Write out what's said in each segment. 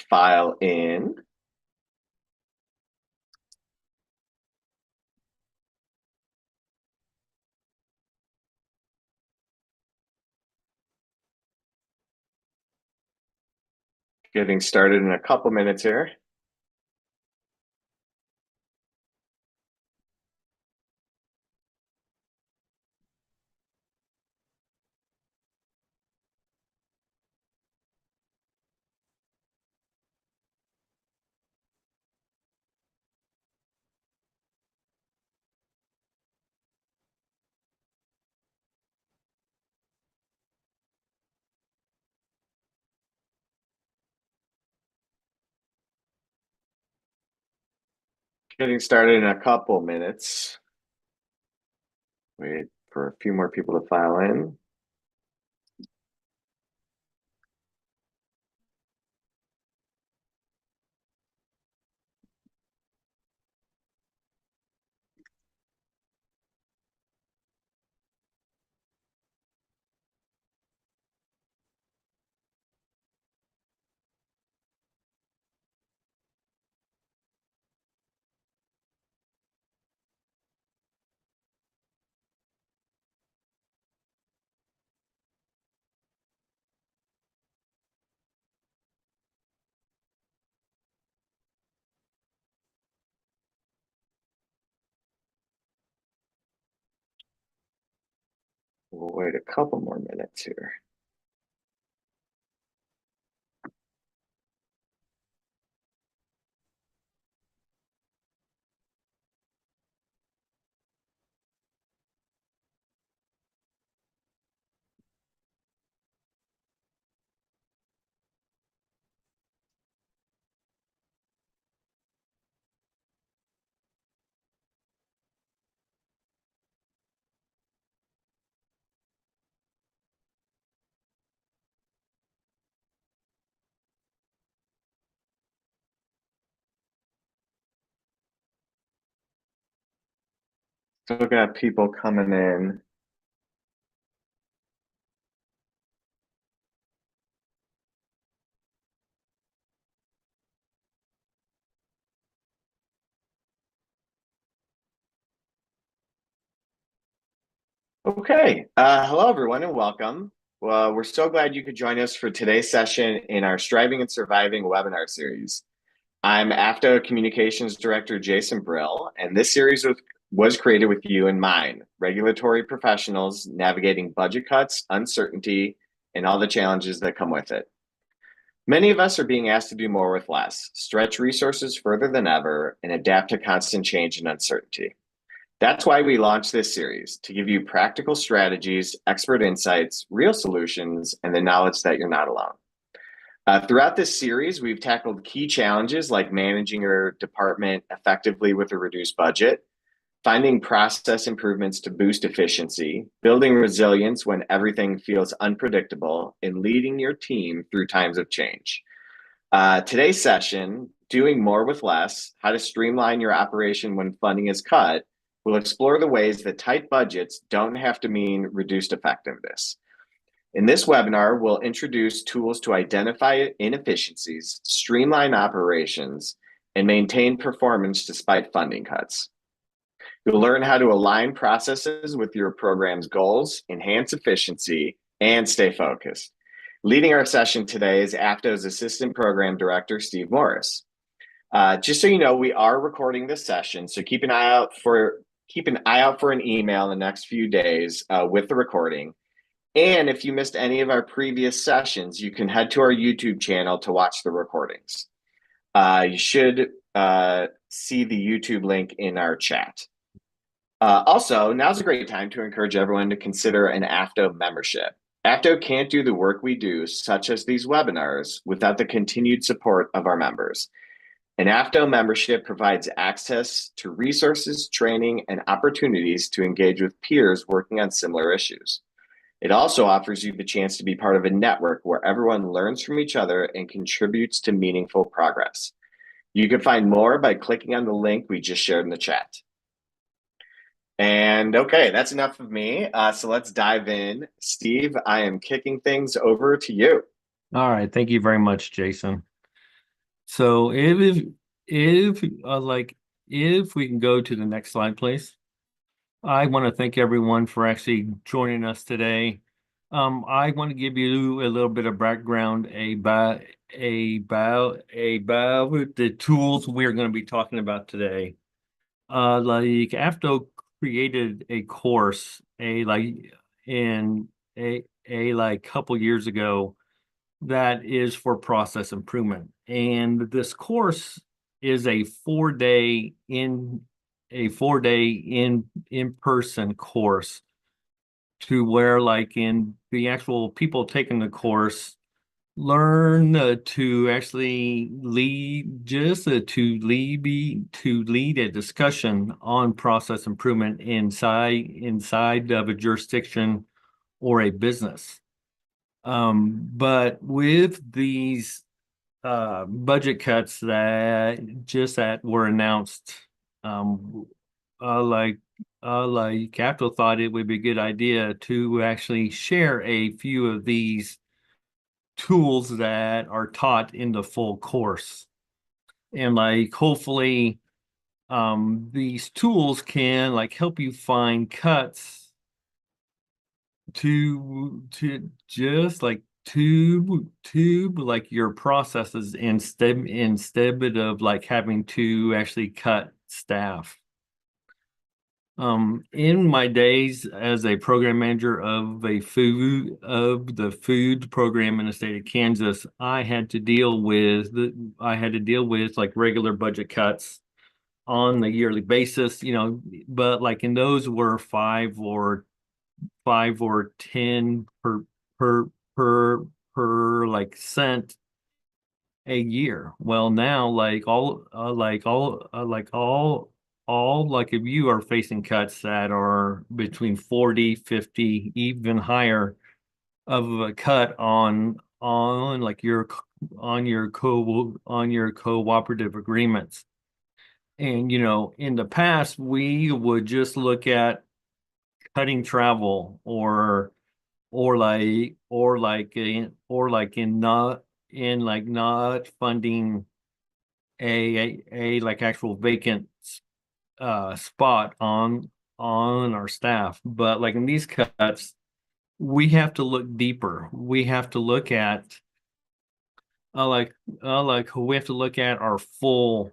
file in. Getting started in a couple minutes here. Getting started in a couple minutes. Wait for a few more people to file in. We'll wait a couple more minutes here. Still got people coming in. Okay. Hello, everyone, and welcome. Well, we're so glad you could join us for today's session in our Striving and Surviving webinar series. I'm AFTO Communications Director Jason Brill, and this series was created with you in mind, regulatory professionals navigating budget cuts, uncertainty, and all the challenges that come with it. Many of us are being asked to do more with less, stretch resources further than ever, and adapt to constant change and uncertainty. That's why we launched this series, to give you practical strategies, expert insights, real solutions, and the knowledge that you're not alone. Throughout this series, we've tackled key challenges like managing your department effectively with a reduced budget, finding process improvements to boost efficiency, building resilience when everything feels unpredictable, and leading your team through times of change. Today's session, Doing More with Less, How to Streamline Your Operation When Funding is Cut, will explore the ways that tight budgets don't have to mean reduced effectiveness. In this webinar, we'll introduce tools to identify inefficiencies, streamline operations, and maintain performance despite funding cuts. You'll learn how to align processes with your program's goals, enhance efficiency, and stay focused. Leading our session today is AFTO's Assistant Program Director, Steve Morris. Just so you know, we are recording this session, so keep an eye out for an email in the next few days with the recording. And if you missed any of our previous sessions, you can head to our YouTube channel to watch the recordings. You should see the YouTube link in our chat. Also, now's a great time to encourage everyone to consider an AFTO membership. AFTO can't do the work we do, such as these webinars, without the continued support of our members. An AFTO membership provides access to resources, training, and opportunities to engage with peers working on similar issues. It also offers you the chance to be part of a network where everyone learns from each other and contributes to meaningful progress. You can find more by clicking on the link we just shared in the chat. And okay, that's enough of me. So let's dive in. Steve, I am kicking things over to you. All right. Thank you very much, Jason. So if if we can go to the next slide, please. I want to thank everyone for actually joining us today. I want to give you a little bit of background about the tools we're going to be talking about today. Like Afto created a course in a like couple years ago that is for process improvement. And this course is a 4 day in-person course to where like in the actual people taking the course learn to actually to lead a discussion on process improvement inside of a jurisdiction or a business. But with these budget cuts that were announced, um, uh, like Capital thought it would be a good idea to actually share a few of these tools that are taught in the full course. And like hopefully these tools can like help you find cuts to just like tube like your processes instead of like having to actually cut staff. In my days as a program manager of the food program in the state of Kansas, I had to deal with like regular budget cuts on a yearly basis, but like in those were five or ten per per per like cent a year. Well, now all like if you are facing cuts that are between 40, 50, even higher of a cut on like your on your cooperative agreements. And in the past we would just look at cutting travel or like in not funding a like actual vacant spot on our staff. But like in these cuts we have to look deeper. We have to look at we have to look at our full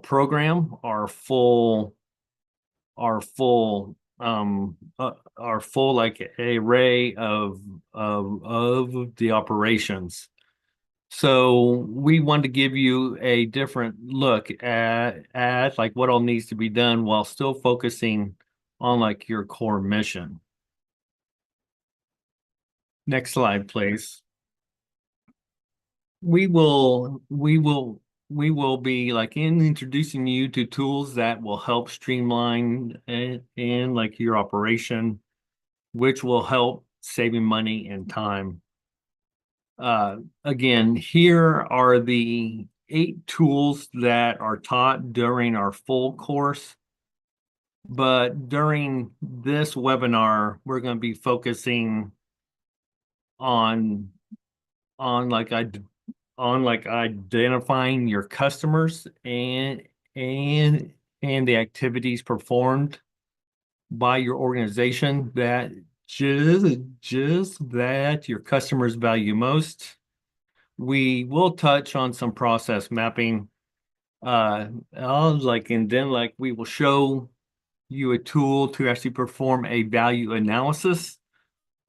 program, our full like array of the operations. So we want to give you a different look at like what all needs to be done while still focusing on like your core mission. Next slide, please. We will we will we will be like in introducing you to tools that will help streamline and like your operation, which will help saving money and time. Again, here are the 8 tools that are taught during our full course. But during this webinar, we're going to be focusing on on like I on like identifying your customers and and the activities performed by your organization that just that your customers value most. We will touch on some process mapping. And then like we will show you a tool to actually perform a value analysis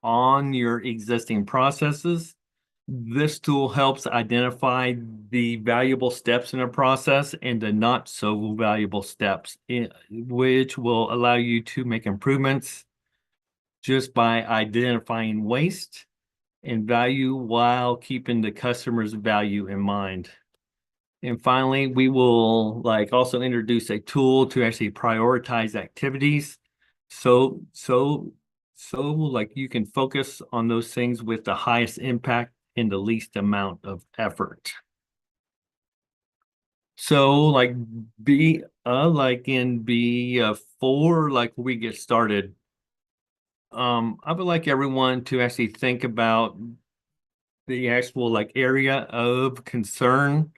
on your existing processes. This tool helps identify the valuable steps in a process and the not so valuable steps, which will allow you to make improvements just by identifying waste and value while keeping the customer's value in mind. And finally, we will like also introduce a tool to actually prioritize activities. So, so, so like you can focus on those things with the highest impact and the least amount of effort. So like in B4, like we get started, I would like everyone to actually think about the actual like area of concern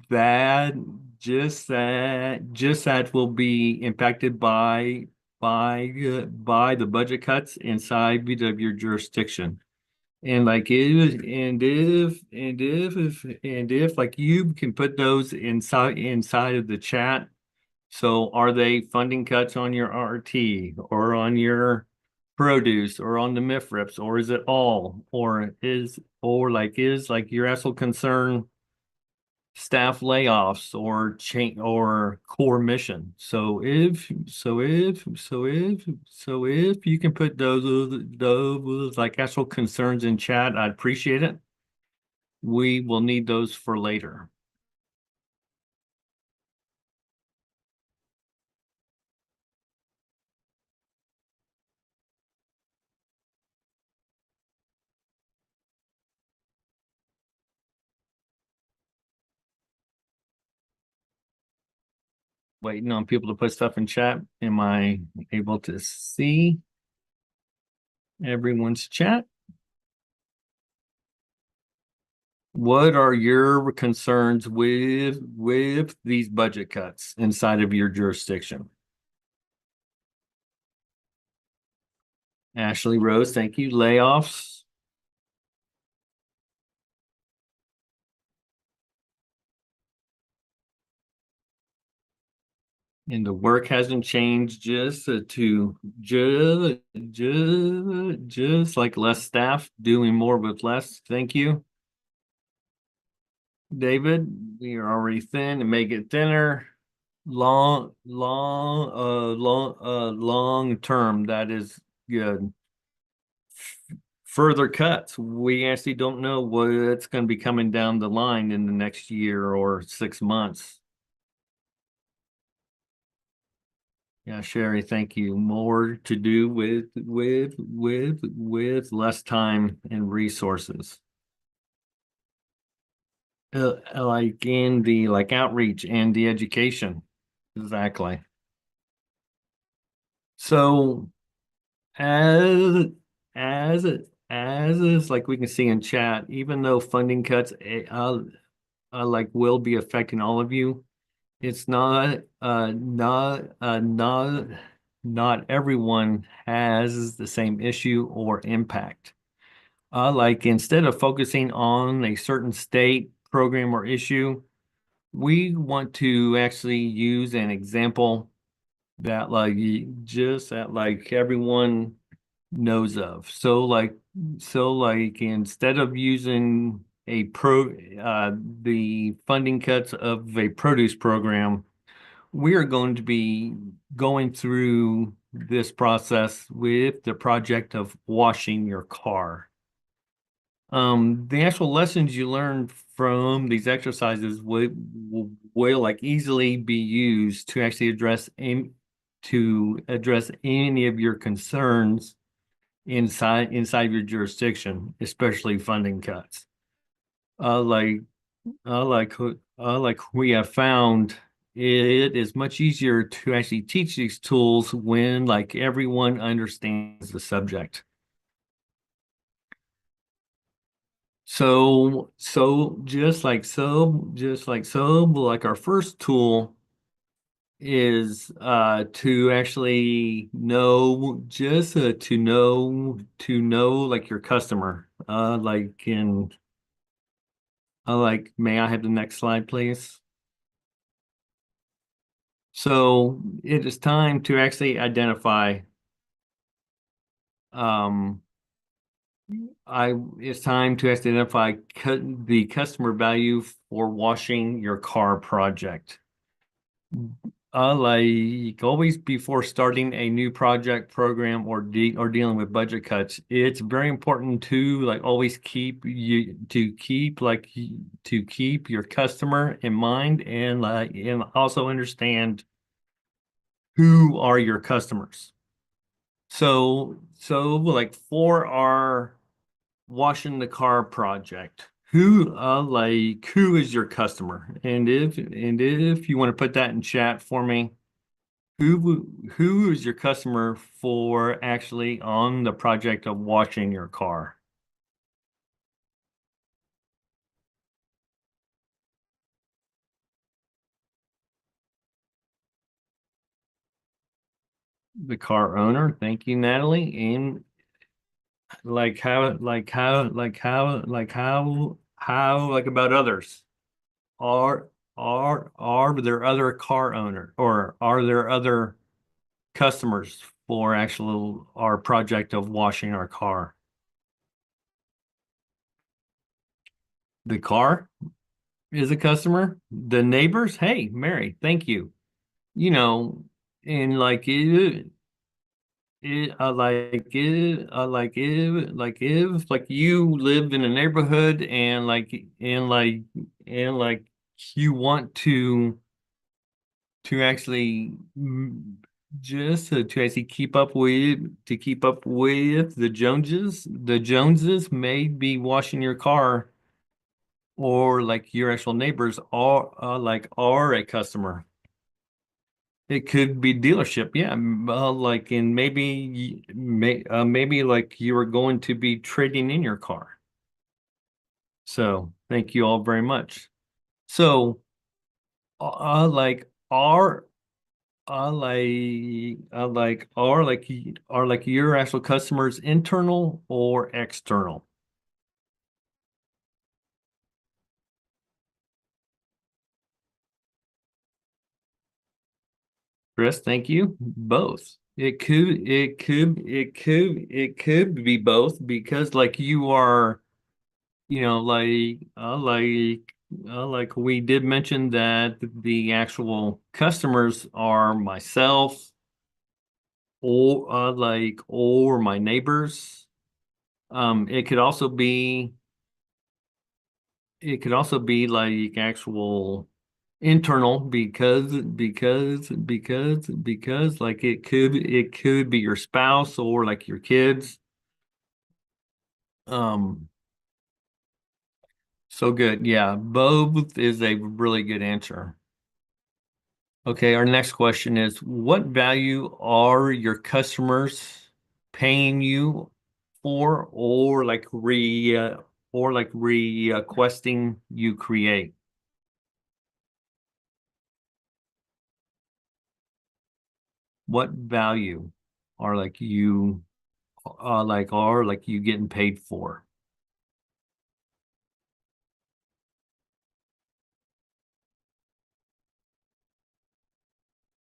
that just that will be impacted by the budget cuts inside of your jurisdiction. And like it and if like you can put those inside of the chat. So are they funding cuts on your RT or on your produce or on the MIFRIPs, or is it all? Is like your actual concern staff layoffs or change or core mission? So if you can put those like actual concerns in chat, I'd appreciate it. We will need those for later. Waiting on people to put stuff in chat. Am I able to see everyone's chat? What are your concerns with these budget cuts inside of your jurisdiction? Ashley Rose, thank you. Layoffs. And the work hasn't changed just like less staff doing more with less. Thank you. David, we are already thin and make it thinner. Long term, that is good. Further cuts, we actually don't know what's going to be coming down the line in the next year or 6 months. Yeah, Sherry, thank you. More to do with less time and resources. Like in the like outreach and the education. Exactly. So as as as is like we can see in chat, even though funding cuts like will be affecting all of you, it's not everyone has the same issue or impact. Like instead of focusing on a certain state, program, or issue, we want to actually use an example that everyone knows of. So like instead of using the funding cuts of a produce program, we are going to be going through this process with the project of washing your car. The actual lessons you learn from these exercises will like easily be used to actually address any of your concerns inside your jurisdiction, especially funding cuts. Uh, like like we have found, it is much easier to actually teach these tools when like everyone understands the subject. Like our first tool is to actually know to know like your customer. May I have the next slide, please? So it is time to actually identify um it's time to identify the customer value for washing your car project. Like always before starting a new project, program, or dealing with budget cuts, it's very important to like always keep your customer in mind, and also understand who are your customers. So like for our washing the car project, who is your customer? And if you want to put that in chat for me, who is your customer for actually on the project of washing your car? The car owner. Thank you, Natalie. And like about others? Are are there other car owner or are there other customers for actual our project of washing our car? The car is a customer. The neighbors, hey, Mary, thank you. You know, and like if like you live in a neighborhood and you want to actually just to actually keep up with the Joneses. The Joneses may be washing your car, or like your actual neighbors are a customer. It could be dealership, yeah. Like and maybe like you are going to be trading in your car. So thank you all very much. So like are like your actual customers internal or external? Chris, thank you. Both. It could be both because like you are, like we did mention that the actual customers are myself or my neighbors. It could also be like actual internal because like it could be your spouse or like your kids. Um, so good. Yeah, both is a really good answer. Okay, our next question is, what value are your customers paying you for or like requesting you create? What value are like you getting paid for?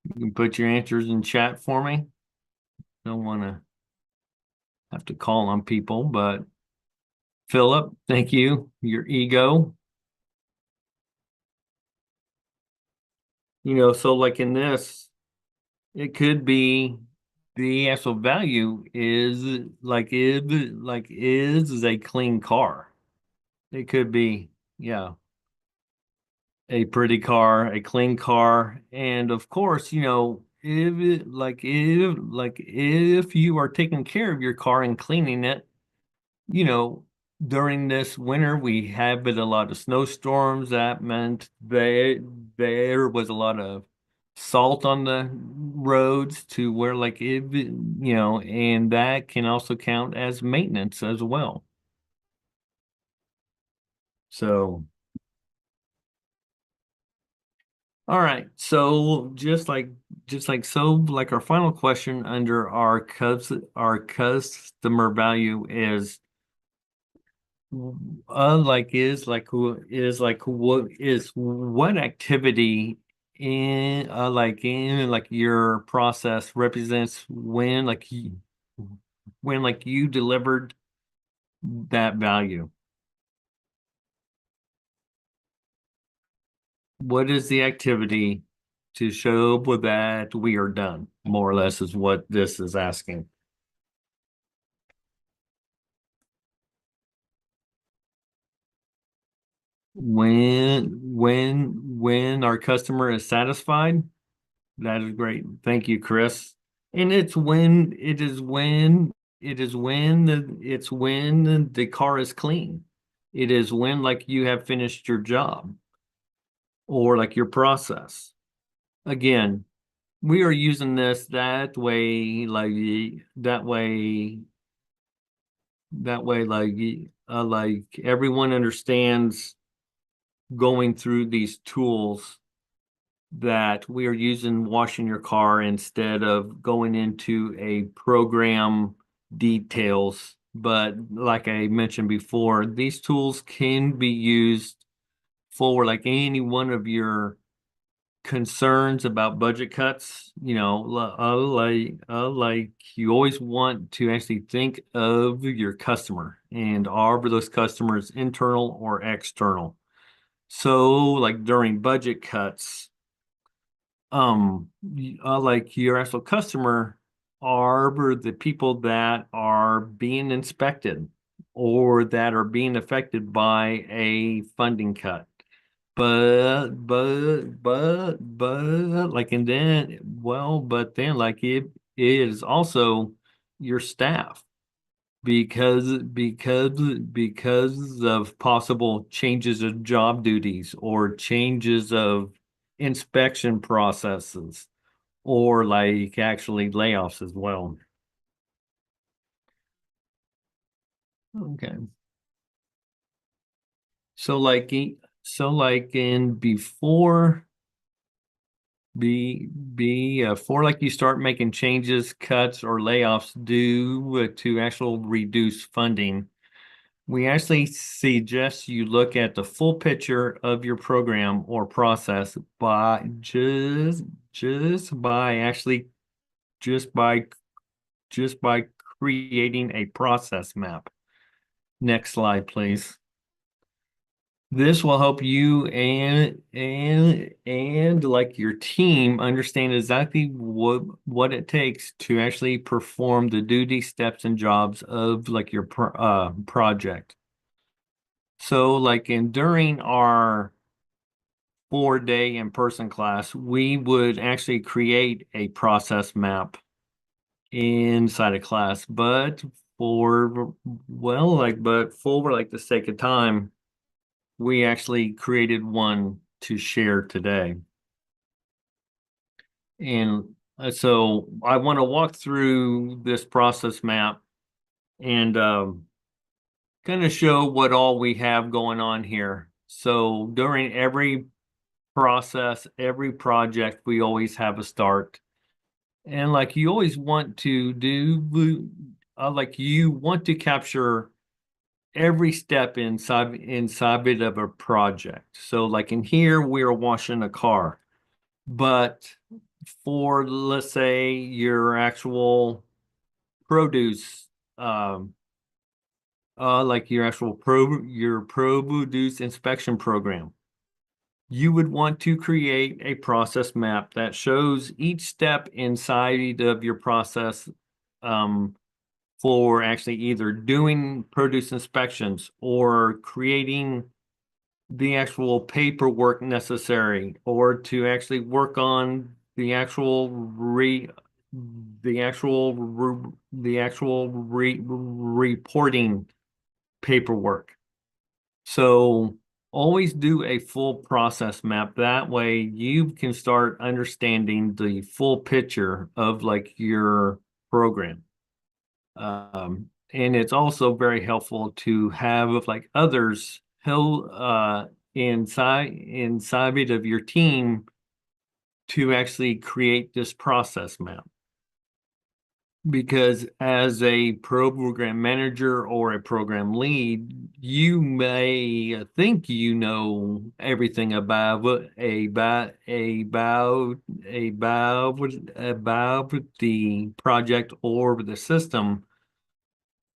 You can put your answers in chat for me. Don't want to have to call on people, but Philip, thank you. Your ego. So like in this, it could be the actual value is a clean car. It could be, yeah, a pretty car, a clean car, and of course, if you are taking care of your car and cleaning it, you know, during this winter we have a lot of snowstorms. That meant there was a lot of salt on the roads to where and that can also count as maintenance as well. So, all right. So our final question under our customer value is what activity in like your process represents when like you delivered that value? What is the activity to show that we are done? More or less is what this is asking. When our customer is satisfied, that is great. Thank you, Chris. And it's when the car is clean. It is when like you have finished your job or like your process. Again, we are using this that way like everyone understands going through these tools that we are using washing your car instead of going into a program details. But like I mentioned before, these tools can be used for like any one of your concerns about budget cuts. Like you always want to actually think of your customer, and are those customers internal or external? So like during budget cuts, like your actual customer are the people that are being inspected or that are being affected by a funding cut. Like, and then, well, but then, like, it is also your staff because of possible changes of job duties or changes of inspection processes or like actually layoffs as well. Okay. So like in before like you start making changes, cuts or layoffs due to actual reduced funding, we actually suggest you look at the full picture of your program or process by just by actually just by just by creating a process map. Next slide, please. This will help you and like your team understand exactly what it takes to actually perform the duty steps and jobs of like your project. So like in during our 4-day in-person class, we would actually create a process map inside a class, but for like the sake of time, we actually created one to share today. And so I want to walk through this process map and kind of show what all we have going on here. So during every process, every project, we always have a start. And like you always want to do, like you want to capture every step inside it of a project. So like in here, we're washing a car, but for let's say your actual produce, um, like your produce inspection program, you would want to create a process map that shows each step inside of your process, um, for actually either doing produce inspections or creating the actual paperwork necessary or to actually work on reporting paperwork. So always do a full process map. That way you can start understanding the full picture of like your program. And it's also very helpful to have like others help inside of your team to actually create this process map. Because as a program manager or a program lead, you may think you know everything about the project or the system,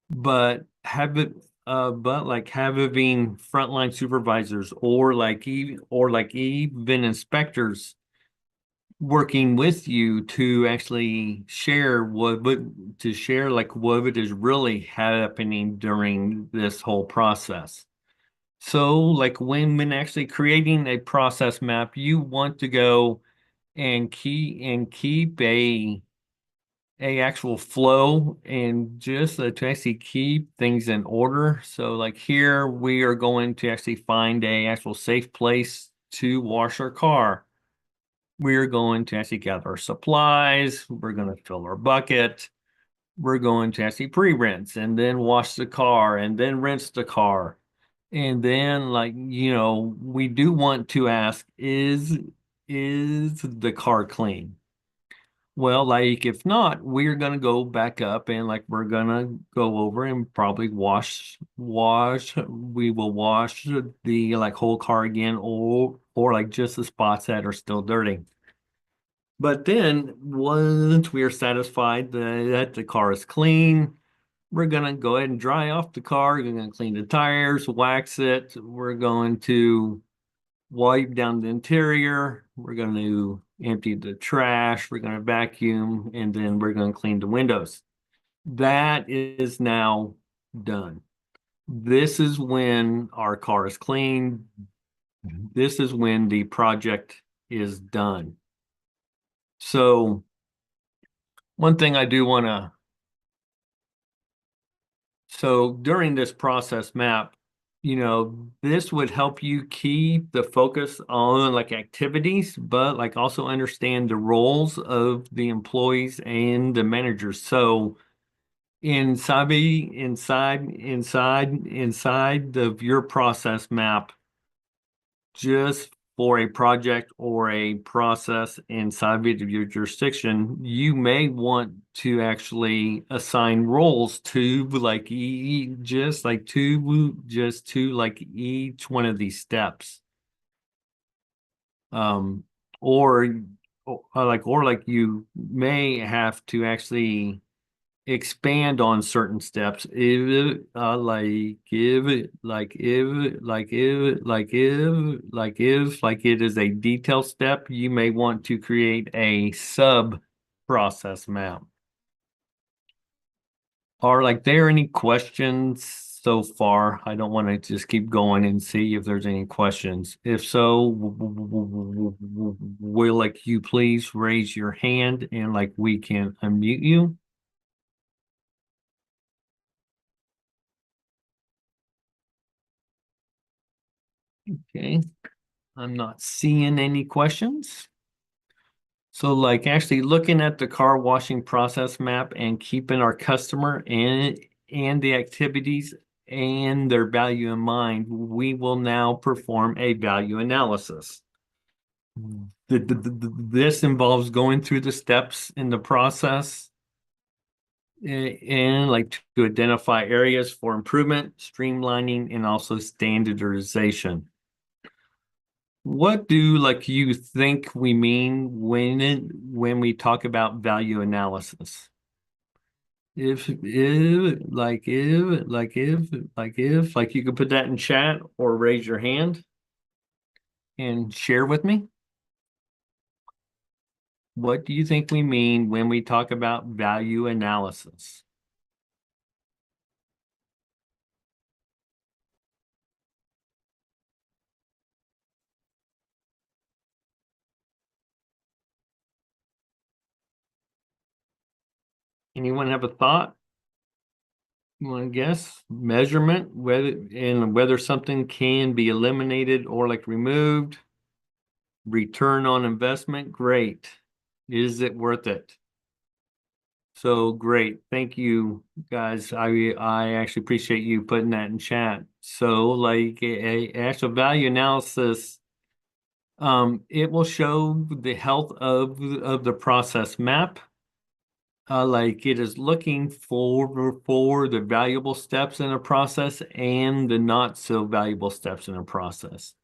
but having frontline supervisors or like even inspectors working with you to actually share to share like what is really happening during this whole process. So like when actually creating a process map, you want to go and keep a actual flow and just to actually keep things in order. So like here we are going to actually find a actual safe place to wash our car. We're going to actually gather our supplies. We're going to fill our bucket. We're going to actually pre-rinse and then wash the car and then rinse the car. And then like, we do want to ask, is the car clean? Well, like if not, we're gonna go back up and like we're gonna go over and probably wash. We will wash the like whole car again, or like just the spots that are still dirty. But then once we are satisfied that the car is clean, we're gonna go ahead and dry off the car. We're gonna clean the tires, wax it. We're going to wipe down the interior. We're going to empty the trash. We're going to vacuum, and then we're going to clean the windows. That is now done. This is when our car is clean. This is when the project is done. So one thing I do want to, so during this process map, this would help you keep the focus on like activities, but like also understand the roles of the employees and the managers. So inside of your process map, just for a project or a process inside of your jurisdiction, you may want to actually assign roles to like just to like each one of these steps. Um, or or like you may have to actually expand on certain steps if like it is a detailed step, you may want to create a sub process map. Are like there any questions so far? I don't want to just keep going and see if there's any questions. If so, will like you please raise your hand and like we can unmute you. Okay, I'm not seeing any questions. So like actually looking at the car washing process map and keeping our customer and the activities and their value in mind, we will now perform a value analysis. This involves going through the steps in the process and like to identify areas for improvement, streamlining, and also standardization. What do like you think we mean when we talk about value analysis? If you could put that in chat or raise your hand and share with me. What do you think we mean when we talk about value analysis? Anyone have a thought? You want to guess? Measurement, whether something can be eliminated or like removed. Return on investment, great. Is it worth it? So great. Thank you guys. I actually appreciate you putting that in chat. So like a actual value analysis, it will show the health of the process map. Like it is looking for the valuable steps in a process and the not so valuable steps in a process.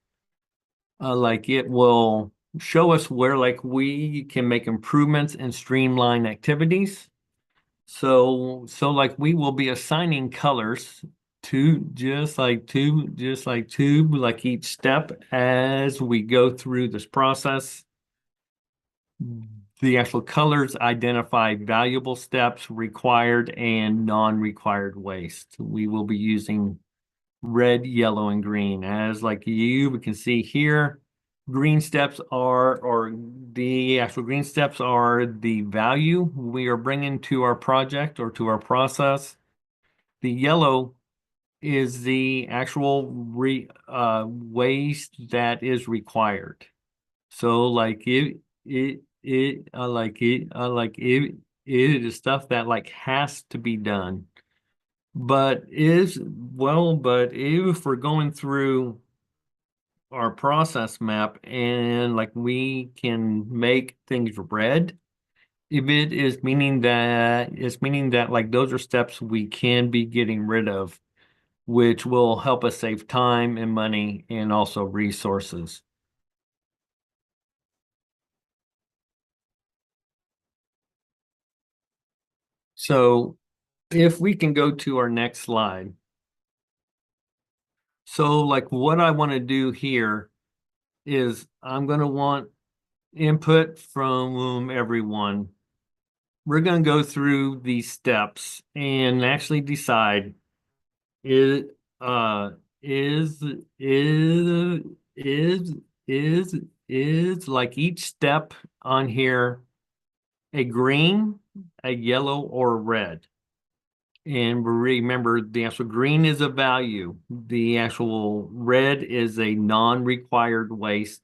Like it will show us where like we can make improvements and streamline activities. So like we will be assigning colors to like each step as we go through this process. The actual colors identify valuable steps, required and non-required waste. We will be using red, yellow, and green. As like we can see here, green steps are, or the actual green steps are the value we are bringing to our project or to our process. The yellow is the actual waste that is required. So like it is stuff that like has to be done. But if we're going through our process map and like we can make things red, if it is meaning that it's meaning that like those are steps we can be getting rid of, which will help us save time and money and also resources. So if we can go to our next slide. So like what I want to do here is I'm going to want input from everyone. We're going to go through these steps and actually decide is uh is is is is like each step on here a green, a yellow, or a red. And remember, the actual green is a value. The actual red is a non-required waste,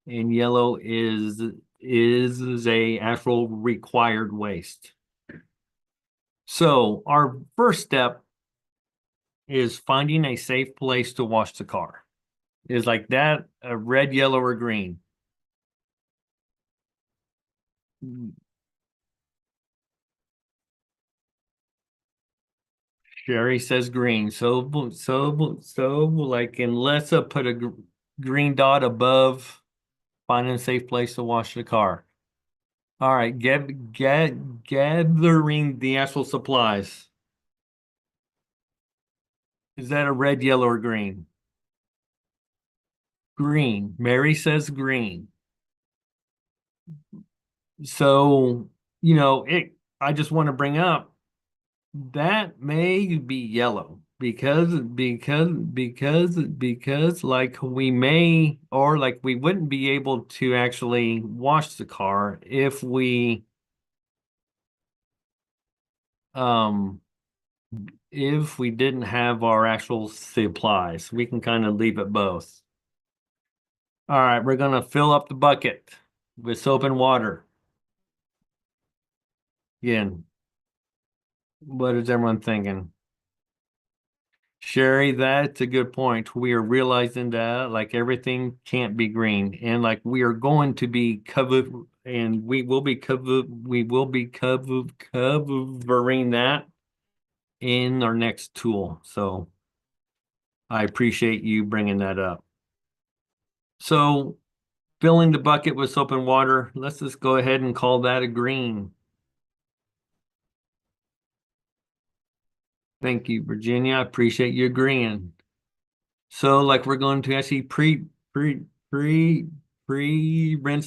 and yellow is a actual required waste. So our first step is finding a safe place to wash the car. Is like that a red, yellow, or green? Sherry says green. So like unless I put a green dot above finding a safe place to wash the car. All right, gathering the actual supplies. Is that a red, yellow, or green? Green. Mary says green. So, I just want to bring up that may be yellow because like we may or like we wouldn't be able to actually wash the car um if we didn't have our actual supplies. We can kind of leave it both. All right, we're gonna fill up the bucket with soap and water. Again, what is everyone thinking? Sherry, that's a good point. We are realizing that like everything can't be green, and like we are going to be covered, and we will be covering that in our next tool. So I appreciate you bringing that up. So filling the bucket with soap and water, let's just go ahead and call that a green. Thank you, Virginia. I appreciate you agreeing. So like we're going to actually pre-rinse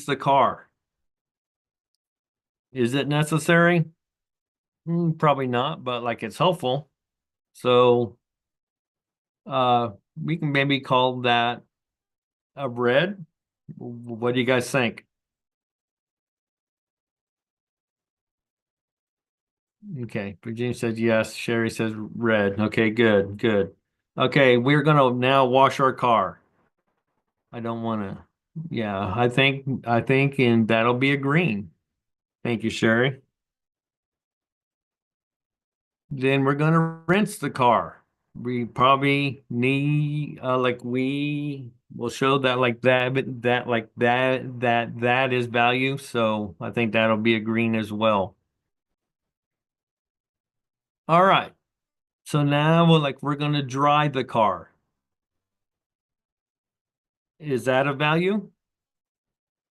the car. Is it necessary? Probably not, but like it's helpful. So we can maybe call that a red. What do you guys think? Okay, Virginia says yes. Sherry says red. Okay, good, good. Okay, we're gonna now wash our car. I don't wanna. Yeah, I think, and that'll be a green. Thank you, Sherry. Then we're gonna rinse the car. We probably need like we will show that like that, but that like that is value. So I think that'll be a green as well. All right. So now we're gonna dry the car. Is that a value?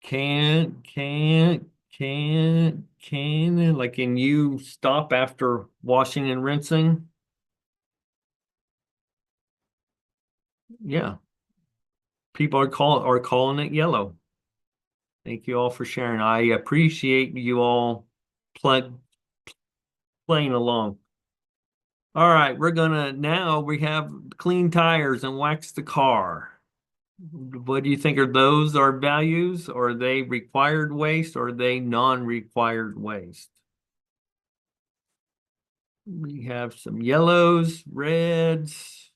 Can you stop after washing and rinsing? Yeah. People are calling it yellow. Thank you all for sharing. I appreciate you all play, playing along. All right, now we have clean tires and wax the car. What do you think? Are those our values? Or are they required waste or are they non-required waste? We have some yellows, reds.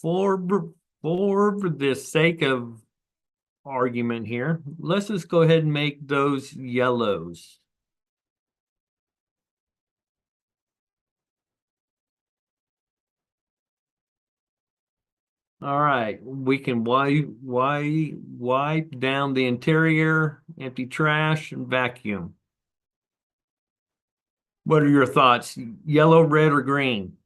For the sake of argument here, let's just go ahead and make those yellows. All right, we can wipe down the interior, empty trash, and vacuum. What are your thoughts? Yellow, red, or green?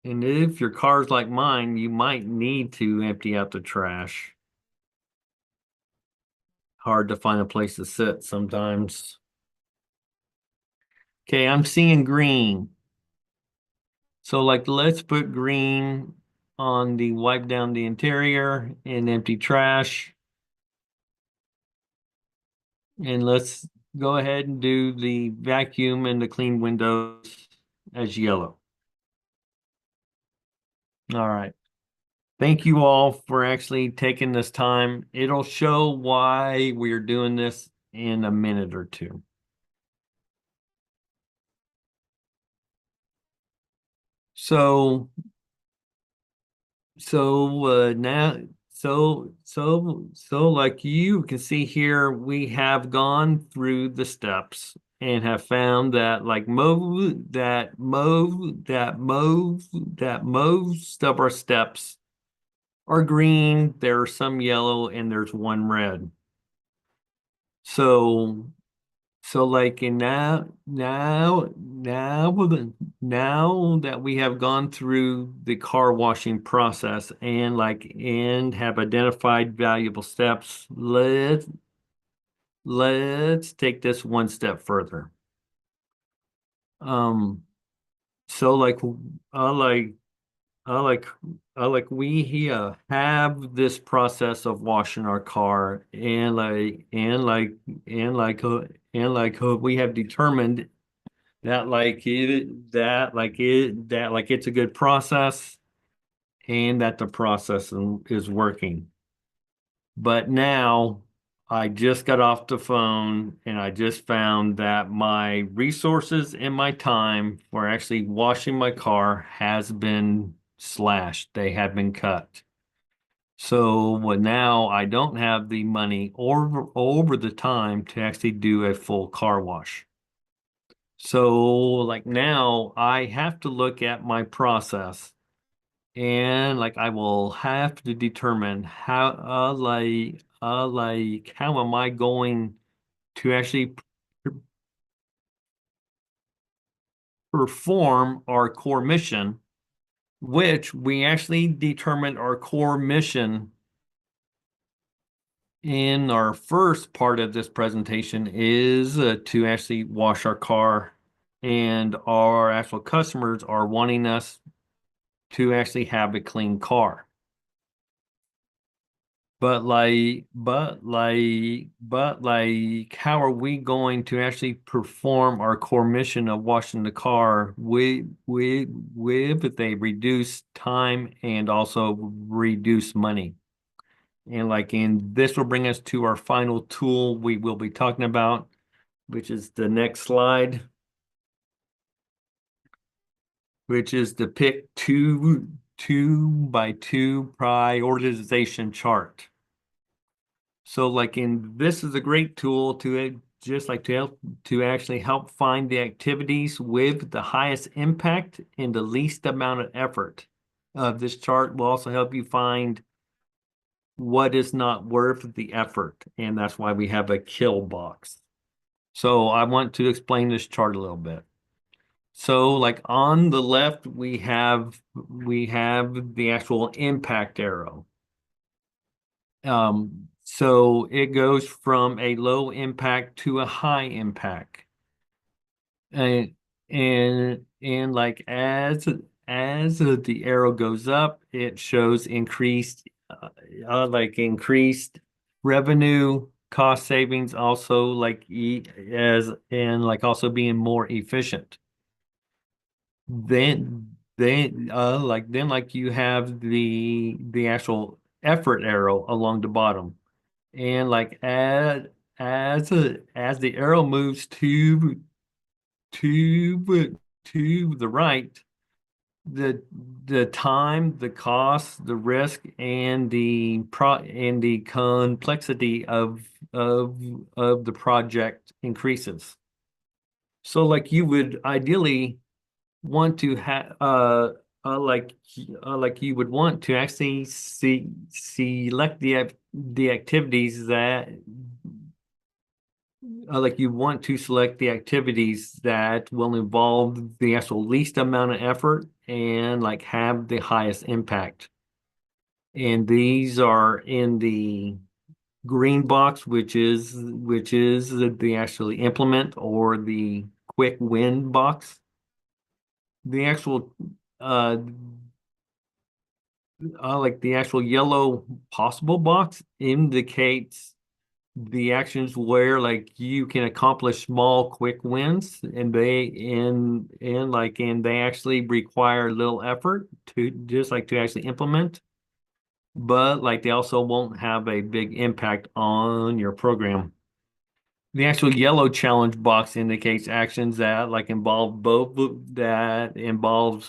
And if your car's like mine, you might need to empty out the trash. Hard to find a place to sit sometimes. Okay, I'm seeing green. So like let's put green on the wipe down the interior and empty trash. And let's go ahead and do the vacuum and the clean windows as yellow. All right. Thank you all for actually taking this time. It'll show why we're doing this in a minute or two. So, now, like you can see here, we have gone through the steps and have found that like most of our steps are green. There are some yellow and there's one red. So like in now that we have gone through the car washing process and have identified valuable steps, let's take this one step further. Um, so like I like I like we have this process of washing our car and we have determined that it's a good process and that the process is working. But now I just got off the phone and I just found that my resources and my time for actually washing my car has been slashed. They have been cut. So now I don't have the money or over the time to actually do a full car wash. So like now I have to look at my process and like I will have to determine how how am I going to actually perform our core mission, which we actually determined our core mission in our first part of this presentation is to actually wash our car, and our actual customers are wanting us to actually have a clean car. How are we going to actually perform our core mission of washing the car with a reduced time and also reduce money? And this will bring us to our final tool we will be talking about, which is the next slide, which is the pick two by two prioritization chart. So this is a great tool to actually help find the activities with the highest impact and the least amount of effort. This chart will also help you find what is not worth the effort, and that's why we have a kill box. So I want to explain this chart a little bit. So like on the left, we have the actual impact arrow. So it goes from a low impact to a high impact. And like as the arrow goes up, it shows increased increased revenue, cost savings, also also being more efficient. Then you have the actual effort arrow along the bottom. And like as the arrow moves to the right, the time, the cost, the risk, and the complexity of the project increases. So like you would ideally want to have like you would want to actually select the activities that like you want to select the activities that will involve the actual least amount of effort and like have the highest impact. And these are in the green box, which is the actually implement or the quick win box. The actual uh like the actual yellow possible box indicates the actions where like you can accomplish small quick wins and they actually require little effort to just like to actually implement, but like they also won't have a big impact on your program. The actual yellow challenge box indicates actions that like involves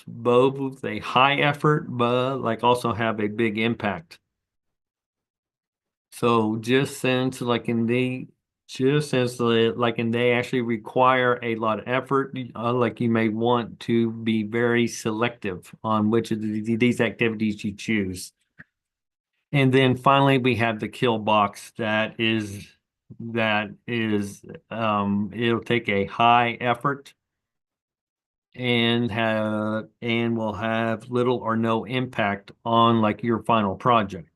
both a high effort but like also have a big impact. So just since like and they actually require a lot of effort, like you may want to be very selective on which of these activities you choose. And then finally we have the kill box that is it'll take a high effort and will have little or no impact on like your final project.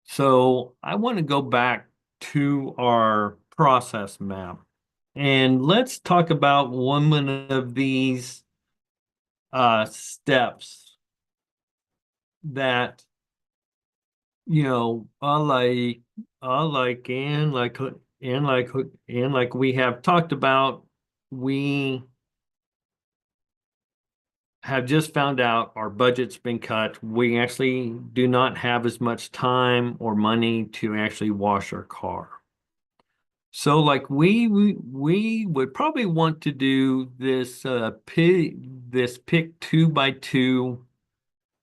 So I want to go back to our process map and let's talk about one of these steps that I like and like we have talked about. We have just found out our budget's been cut. We actually do not have as much time or money to actually wash our car. So like we would probably want to do this pick 2 by 2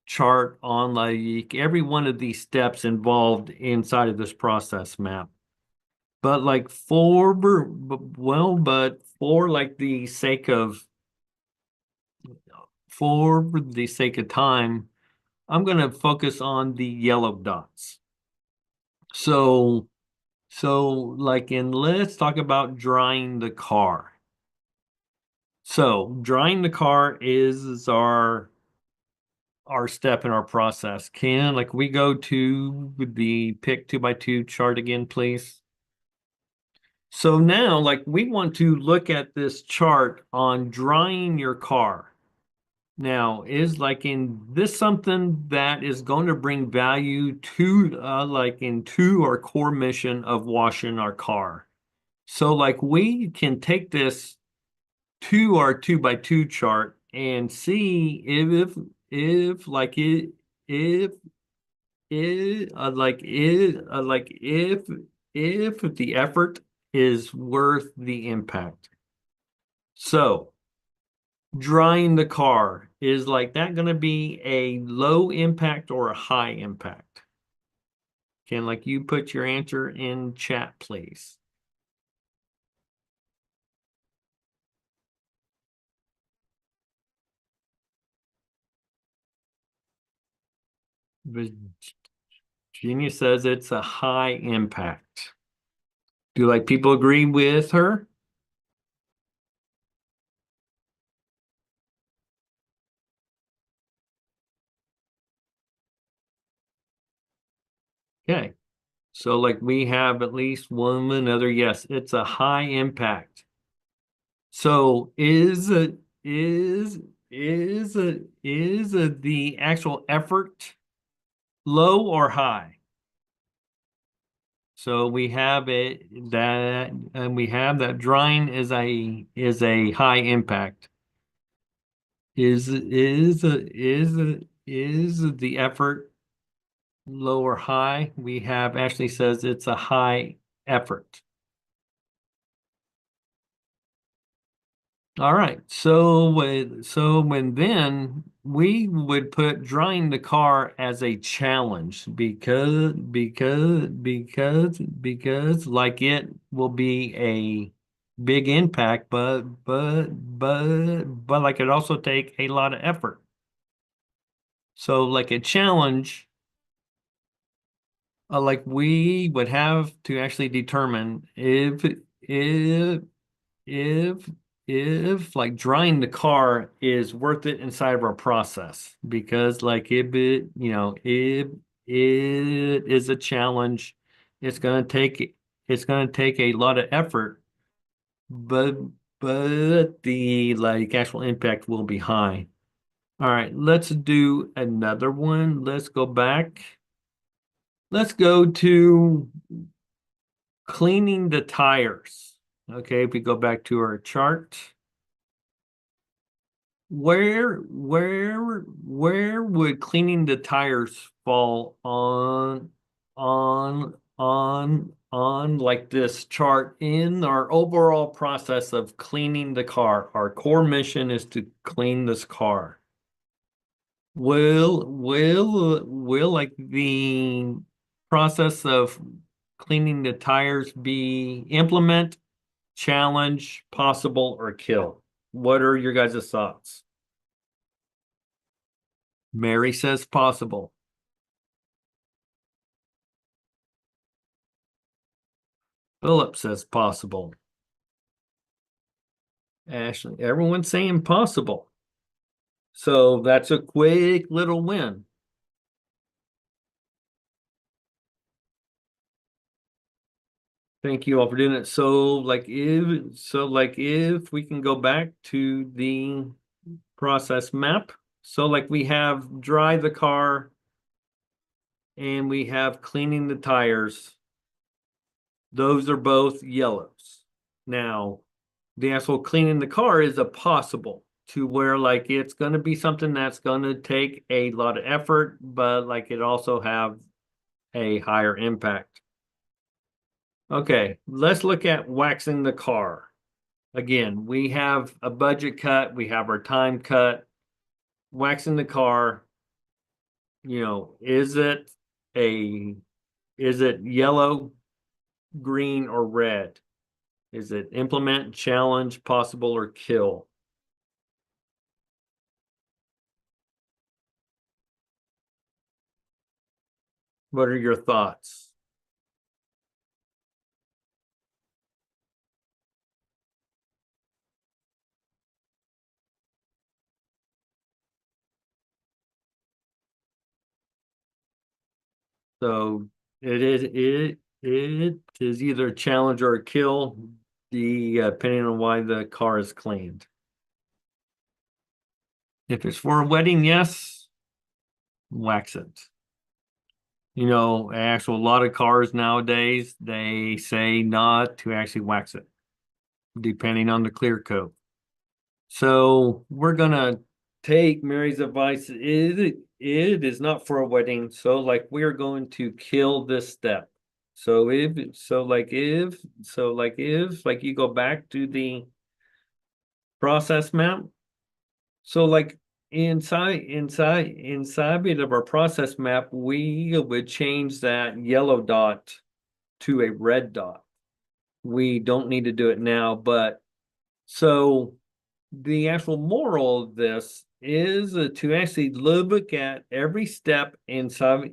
chart on like every one of these steps involved inside of this process map. But like for like the sake of time, I'm going to focus on the yellow dots. So let's talk about drying the car. So drying the car is our step in our process. Can like we go to the pick 2 by 2 chart again, please? So now like we want to look at this chart on drying your car. Now, is like in this something that is going to bring value to like into our core mission of washing our car? So like we can take this to our 2 by 2 chart and see if like it if it like it like if the effort is worth the impact. So drying the car, is like that going to be a low impact or a high impact? Can like you put your answer in chat, please? Virginia says it's a high impact. Do like people agree with her? Okay. So like we have at least one another. Yes, it's a high impact. So is the actual effort low or high? So we have that drying is a high impact. Is the effort low or high? We have Ashley says it's a high effort. All right. So when then we would put drying the car as a challenge because like it will be a big impact, but like it also take a lot of effort. So like a challenge, like we would have to actually determine if if like drying the car is worth it inside of our process, because like if it, if it is a challenge, it's gonna take it's gonna take a lot of effort, but the like actual impact will be high. All right, let's do another one. Let's go back. Let's go to cleaning the tires. Okay, if we go back to our chart, where would cleaning the tires fall on like this chart in our overall process of cleaning the car? Our core mission is to clean this car. Will like the process of cleaning the tires be implement, challenge, possible, or kill? What are your guys' thoughts? Mary says possible. Philip says possible. Ashley, everyone's saying possible. So that's a quick little win. Thank you all for doing it. So if we can go back to the process map. So like we have dry the car and we have cleaning the tires. Those are both yellows. Now, the actual cleaning the car is a possible, to where like it's going to be something that's going to take a lot of effort, but like it also have a higher impact. Okay, let's look at waxing the car. Again, we have a budget cut, we have our time cut. Waxing the car, a is it yellow, green, or red? Is it implement, challenge, possible, or kill? What are your thoughts? So it is either a challenge or a kill, depending on why the car is cleaned. If it's for a wedding, yes, wax it. A lot of cars nowadays, they say not to actually wax it, depending on the clear coat. So we're gonna take Mary's advice. It is not for a wedding. So like we're going to kill this step. So if like you go back to the process map. So like inside of our process map, we would change that yellow dot to a red dot. We don't need to do it now, but so the actual moral of this is to actually look at every step inside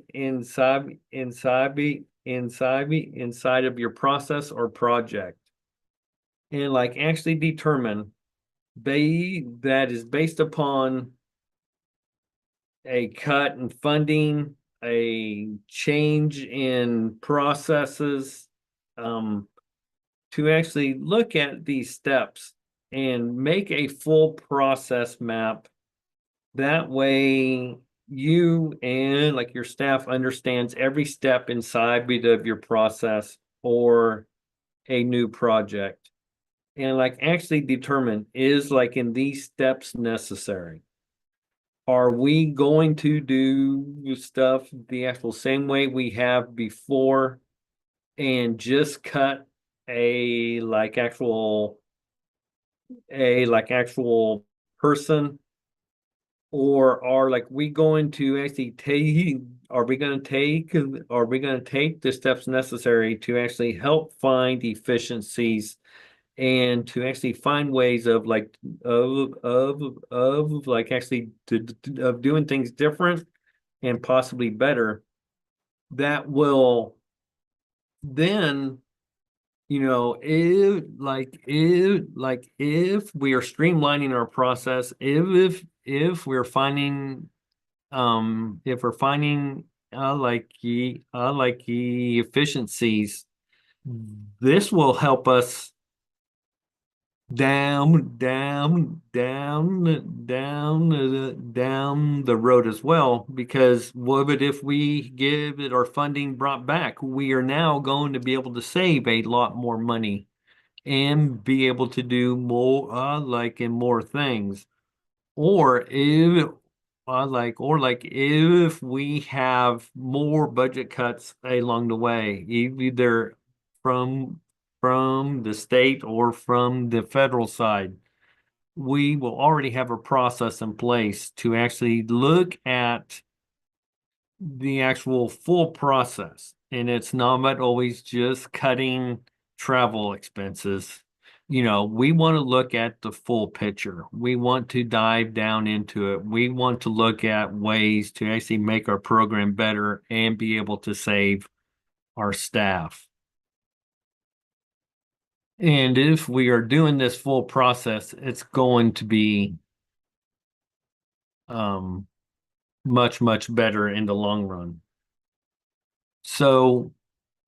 of your process or project, and like actually determine that is based upon a cut in funding, a change in processes, to actually look at these steps and make a full process map. That way you and like your staff understands every step inside of your process or a new project. And like actually determine, is like in these steps necessary? Are we going to do stuff the actual same way we have before and just cut a actual person? Or are like we going to actually take are we going to take the steps necessary to actually help find efficiencies and to actually find ways of like of like actually of doing things different and possibly better, that will then, if we are streamlining our process, if we're finding if we're finding the efficiencies, this will help us down the road as well. Because what if we give it our funding brought back? We are now going to be able to save a lot more money and be able to do more, in more things. Or if we have more budget cuts along the way, either from the state or from the federal side, we will already have a process in place to actually look at the actual full process. And it's not always just cutting travel expenses. We want to look at the full picture. We want to dive down into it. We want to look at ways to actually make our program better and be able to save our staff. And if we are doing this full process, it's going to be much, much better in the long run. So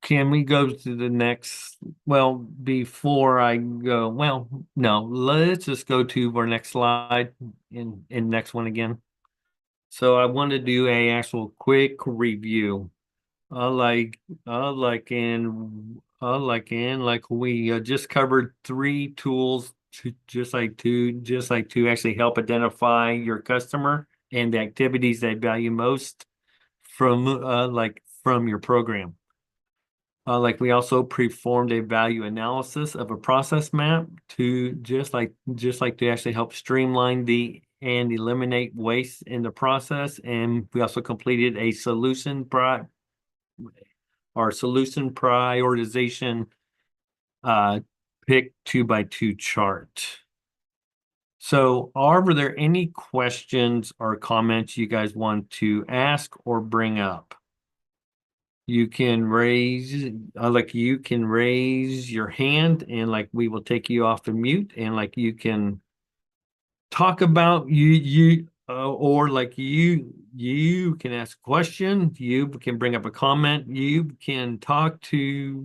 can we go to the next? Well, before I go, well, no, let's just go to our next slide in next one again. So I want to do a actual quick review. Like we just covered 3 tools to actually help identify your customer and the activities they value most from your program. We also performed a value analysis of a process map to just like to actually help streamline and eliminate waste in the process. And we also completed a solution prioritization pick 2x2 chart. So were there any questions or comments you guys want to ask or bring up? You can raise your hand, and we will take you off the mute, and you can talk about you can ask a question, you can bring up a comment, you can talk to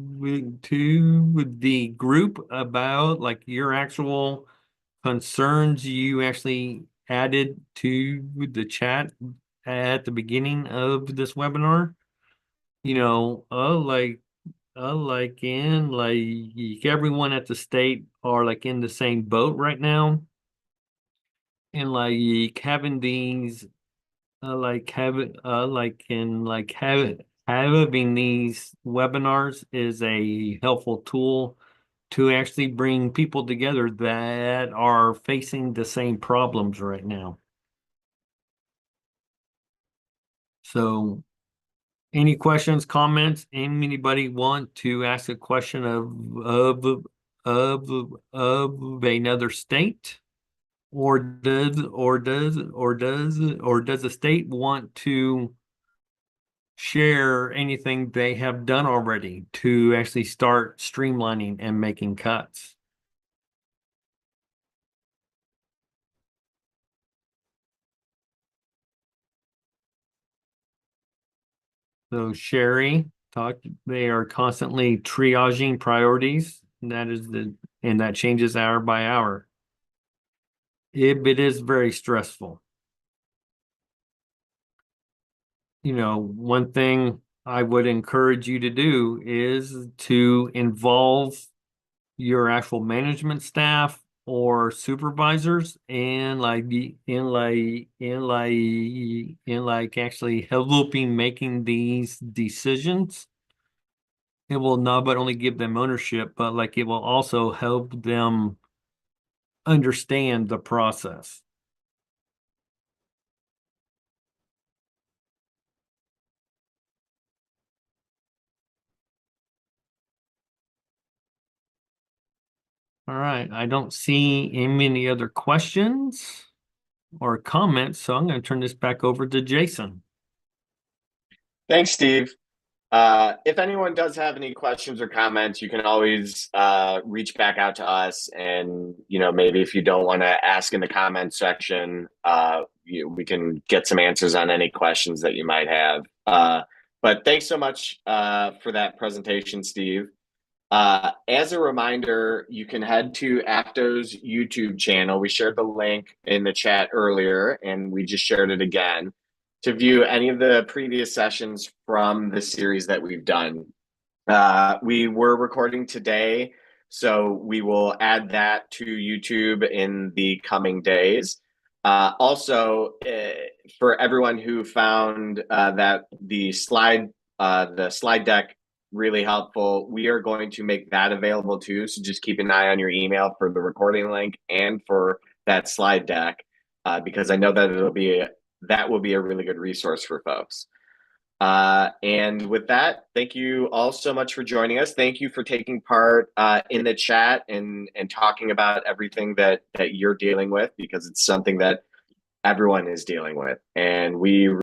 the group about your actual concerns you actually added to the chat at the beginning of this webinar. Everyone at the state are in the same boat right now. And having these having these webinars is a helpful tool to actually bring people together that are facing the same problems right now. So any questions, comments? Anybody want to ask a question of another state? Or does the state want to share anything they have done already to actually start streamlining and making cuts? So Sherry talked, they are constantly triaging priorities. And that changes hour by hour. It is very stressful. One thing I would encourage you to do is to involve your actual management staff or supervisors and actually helping making these decisions. It will not but only give them ownership, but it will also help them understand the process. All right, I don't see any other questions or comments, so I'm going to turn this back over to Jason. Thanks, Steve. If anyone does have any questions or comments, you can always reach back out to us. And, maybe if you don't want to ask in the comments section, we can get some answers on any questions that you might have. But thanks so much for that presentation, Steve. As a reminder, you can head to Apto's YouTube channel. We shared the link in the chat earlier, and we just shared it again to view any of the previous sessions from the series that we've done. We were recording today, so we will add that to YouTube in the coming days. Also, for everyone who found that the slide deck really helpful, we are going to make that available too. So just keep an eye on your email for the recording link and for that slide deck, because I know that that will be a really good resource for folks. And with that, thank you all so much for joining us. Thank you for taking part in the chat and talking about everything that you're dealing with, because it's something that everyone is dealing with. And we